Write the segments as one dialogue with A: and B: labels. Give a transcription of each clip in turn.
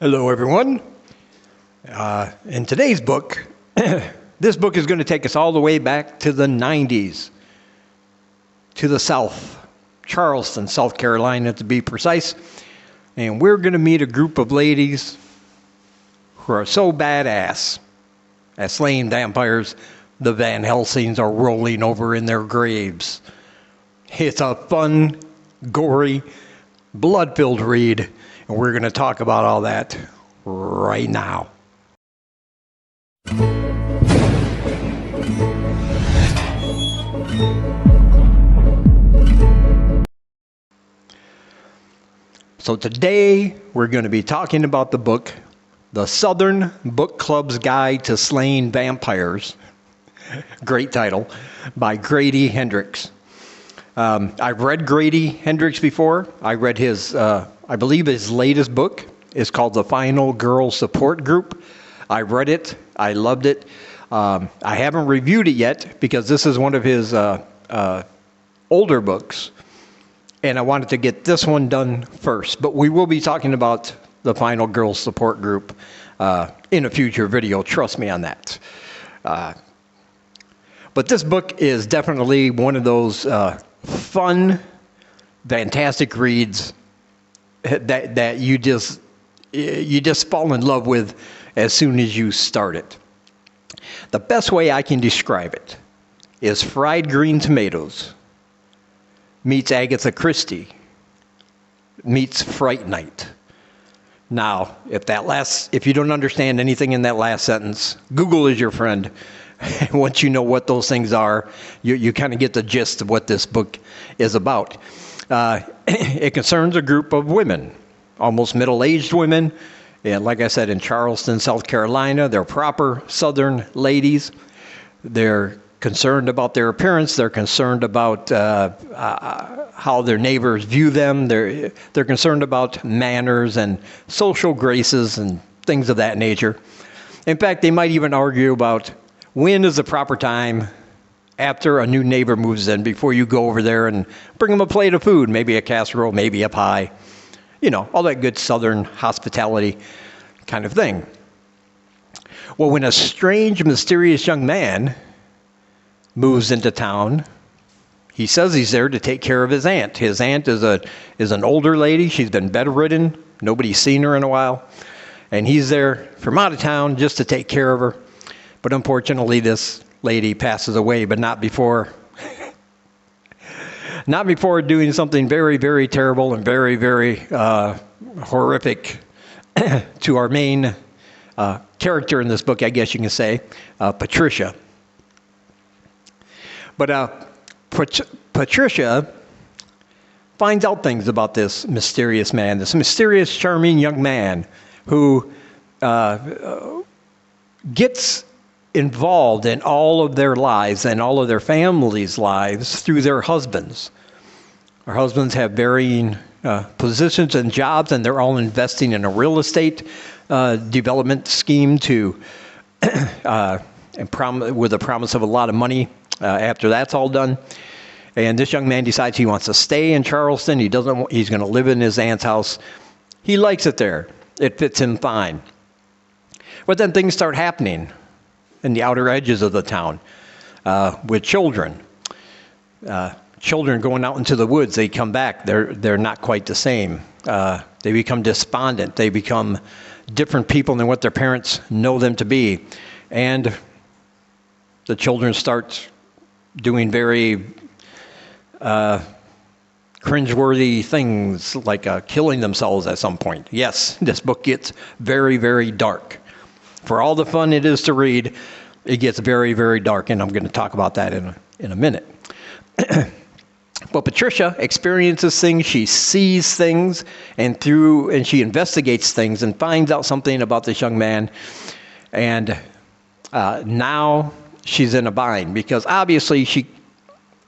A: Hello, everyone. In today's book, this book is going to take us all the way back to the 90s, to the South, Charleston, South Carolina, to be precise. And we're going to meet a group of ladies who are so badass at slaying vampires, the Van Helsings are rolling over in their graves. It's a fun, gory, blood-filled read. And we're going to talk about all that right now. So today we're going to be talking about the book, The Southern Book Club's Guide to Slaying Vampires. Great title, by Grady Hendrix. I've read Grady Hendrix before. I read his, I believe his latest book is called The Final Girl Support Group. I read it. I loved it. I haven't reviewed it yet because this is one of his older books. And I wanted to get this one done first. But we will be talking about The Final Girl Support Group in a future video. Trust me on that. But this book is definitely one of those fun, fantastic reads that you just fall in love with as soon as you start it. The best way I can describe it is fried green tomatoes meets Agatha Christie meets Fright Night. Now, if you don't understand anything in that last sentence, Google is your friend. Once you know what those things are, you kind of get the gist of what this book is about. It concerns a group of women, almost middle-aged women. And like I said, in Charleston, South Carolina, they're proper Southern ladies. They're concerned about their appearance. They're concerned about how their neighbors view them. They're concerned about manners and social graces and things of that nature. In fact, they might even argue about when is the proper time after a new neighbor moves in before you go over there and bring them a plate of food, maybe a casserole, maybe a pie, all that good Southern hospitality kind of thing. Well, when a strange, mysterious young man moves into town, he says he's there to take care of his aunt. His aunt is an older lady. She's been bedridden. Nobody's seen her in a while. And he's there from out of town just to take care of her. But unfortunately, this lady passes away, but not before doing something very, very terrible and very, very horrific to our main character in this book, I guess you can say, Patricia. But Patricia finds out things about this mysterious man, this mysterious, charming young man who gets involved in all of their lives and all of their families' lives through their husbands. Our husbands have varying positions and jobs, and they're all investing in a real estate development scheme with the promise of a lot of money after that's all done. And this young man decides he wants to stay in Charleston. He's going to live in his aunt's house. He likes it there. It fits him fine. But then things start happening in the outer edges of the town with children. Children going out into the woods, they come back. They're not quite the same. They become despondent. They become different people than what their parents know them to be. And the children start doing very cringeworthy things like killing themselves at some point. Yes, this book gets very, very dark. For all the fun it is to read, it gets very, very dark, and I'm going to talk about that in a minute. But Patricia experiences things, she sees things, and she investigates things and finds out something about this young man. And now she's in a bind because obviously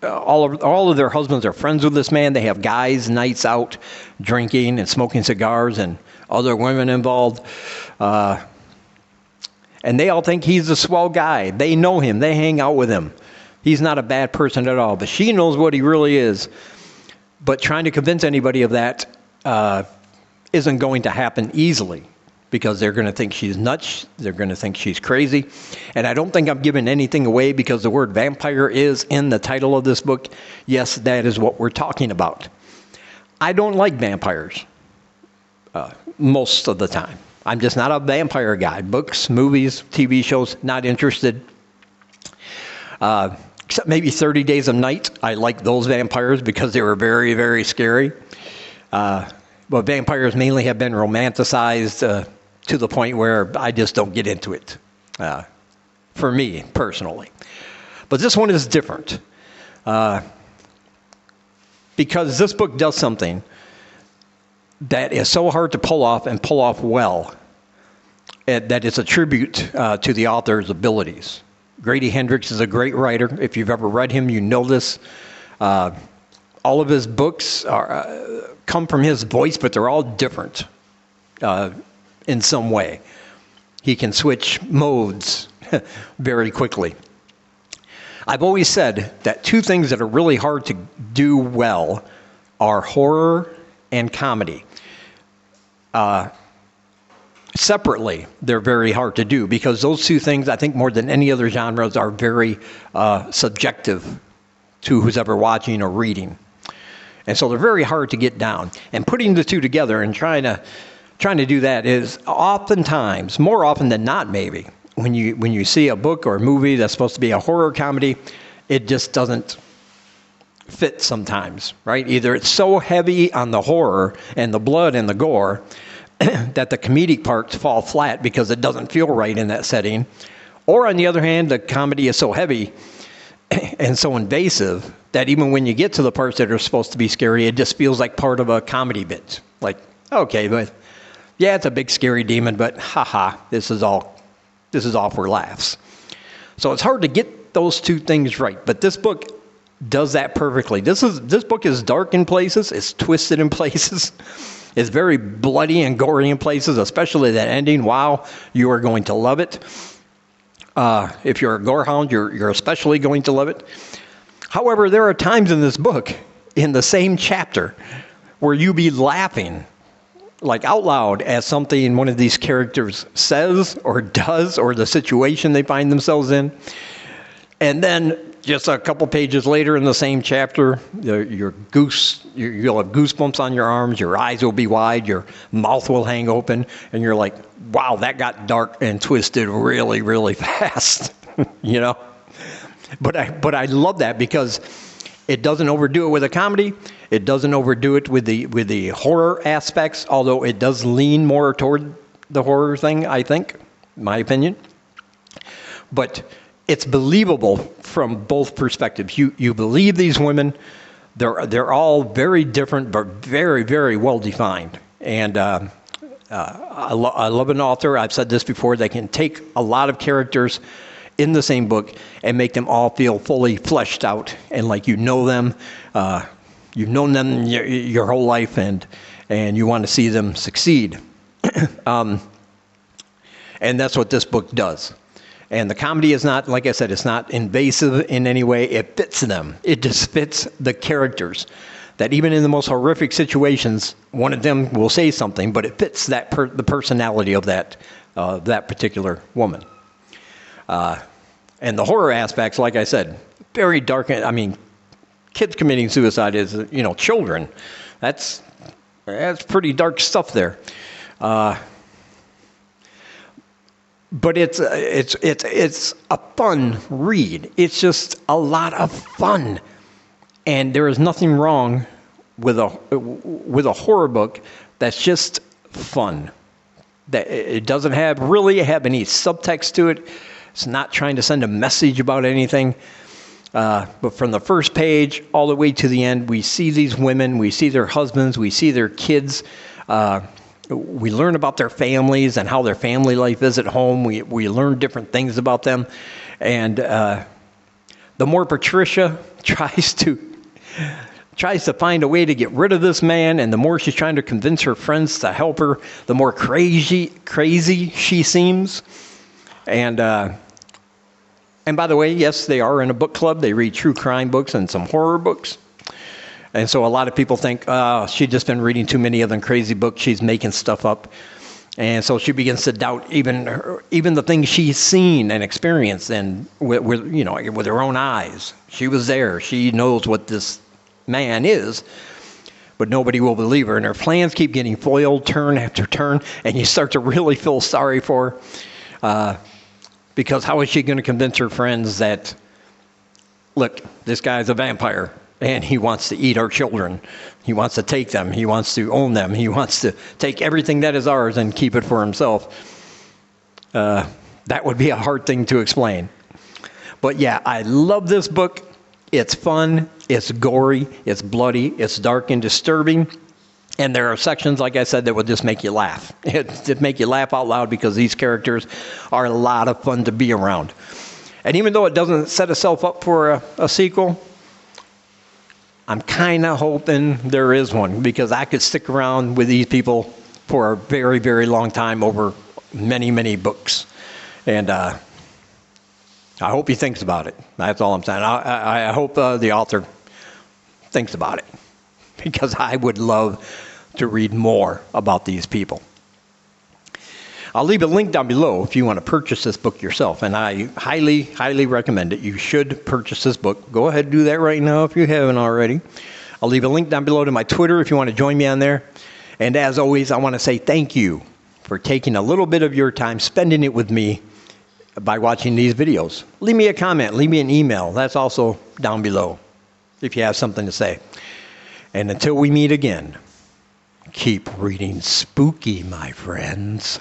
A: all of their husbands are friends with this man. They have guys' nights out drinking and smoking cigars and other women involved. And they all think he's a swell guy. They know him. They hang out with him. He's not a bad person at all. But she knows what he really is. But trying to convince anybody of that isn't going to happen easily. because they're going to think she's nuts. They're going to think she's crazy. And I don't think I'm giving anything away because the word vampire is in the title of this book. Yes, that is what we're talking about. I don't like vampires most of the time. I'm just not a vampire guy. Books, movies, TV shows, not interested. Except maybe 30 Days of Night. I like those vampires because they were very, very scary. But vampires mainly have been romanticized to the point where I just don't get into it, for me personally. But this one is different because this book does something that is so hard to pull off and pull off well, that it's a tribute to the author's abilities. Grady Hendrix is a great writer. If you've ever read him, you know this. All of his books come from his voice, but they're all different in some way. He can switch modes very quickly. I've always said that two things that are really hard to do well are horror and comedy. Separately, they're very hard to do because those two things, I think more than any other genres, are very subjective to who's ever watching or reading. And so they're very hard to get down. And putting the two together and trying to do that is oftentimes, more often than not maybe, when you see a book or a movie that's supposed to be a horror comedy, it just doesn't fit sometimes, right? Either it's so heavy on the horror and the blood and the gore that the comedic parts fall flat because it doesn't feel right in that setting. Or on the other hand, the comedy is so heavy and so invasive that even when you get to the parts that are supposed to be scary, it just feels like part of a comedy bit. Like, okay, but yeah, it's a big scary demon, but haha, this is all for laughs. So it's hard to get those two things right, but this book does that perfectly. This book is dark in places, it's twisted in places. It's very bloody and gory in places, especially that ending. Wow, you are going to love it. If you're a gorehound, you're especially going to love it. However, there are times in this book, in the same chapter, where you be laughing, like out loud, at something one of these characters says or does, or the situation they find themselves in. And then just a couple pages later in the same chapter, you'll have goosebumps on your arms, your eyes will be wide, your mouth will hang open, and you're like, wow, that got dark and twisted really, really fast, you know? But I love that because it doesn't overdo it with a comedy. It doesn't overdo it with the horror aspects, although it does lean more toward the horror thing, I think, my opinion. But it's believable from both perspectives. You believe these women. They're all very different, but very, very well defined. And I love an author. I've said this before. They can take a lot of characters in the same book and make them all feel fully fleshed out and like you know them. You've known them your whole life, and you want to see them succeed. And that's what this book does. And the comedy is not, like I said, it's not invasive in any way. It fits them. It just fits the characters. That even in the most horrific situations, one of them will say something, but it fits the personality of that particular woman. And the horror aspects, like I said, very dark. I mean, kids committing suicide is, children. That's pretty dark stuff there. But it's a fun read. It's just a lot of fun, and there is nothing wrong with a horror book that's just fun. That it doesn't have any subtext to it. It's not trying to send a message about anything. But from the first page all the way to the end, we see these women, we see their husbands, we see their kids. We learn about their families and how their family life is at home. We learn different things about them. And the more Patricia tries to find a way to get rid of this man, and the more she's trying to convince her friends to help her, the more crazy she seems. And by the way, yes, they are in a book club. They read true crime books and some horror books. And so a lot of people think, she's just been reading too many of them crazy books. She's making stuff up. And so she begins to doubt even the things she's seen and experienced, and with her own eyes. She was there. She knows what this man is, but nobody will believe her. And her plans keep getting foiled turn after turn, and you start to really feel sorry for her. Because how is she going to convince her friends that, look, this guy's a vampire, and he wants to eat our children. He wants to take them. He wants to own them. He wants to take everything that is ours and keep it for himself. That would be a hard thing to explain. But yeah, I love this book. It's fun. It's gory. It's bloody. It's dark and disturbing. And there are sections, like I said, that will just make you laugh. It make you laugh out loud because these characters are a lot of fun to be around. And even though it doesn't set itself up for a sequel, I'm kind of hoping there is one, because I could stick around with these people for a very, very long time over many, many books. And I hope he thinks about it. That's all I'm saying. I hope the author thinks about it, because I would love to read more about these people. I'll leave a link down below if you want to purchase this book yourself, and I highly, highly recommend it. You should purchase this book. Go ahead and do that right now if you haven't already. I'll leave a link down below to my Twitter if you want to join me on there. And as always, I want to say thank you for taking a little bit of your time, spending it with me by watching these videos. Leave me a comment, leave me an email. That's also down below if you have something to say. And until we meet again, keep reading spooky, my friends.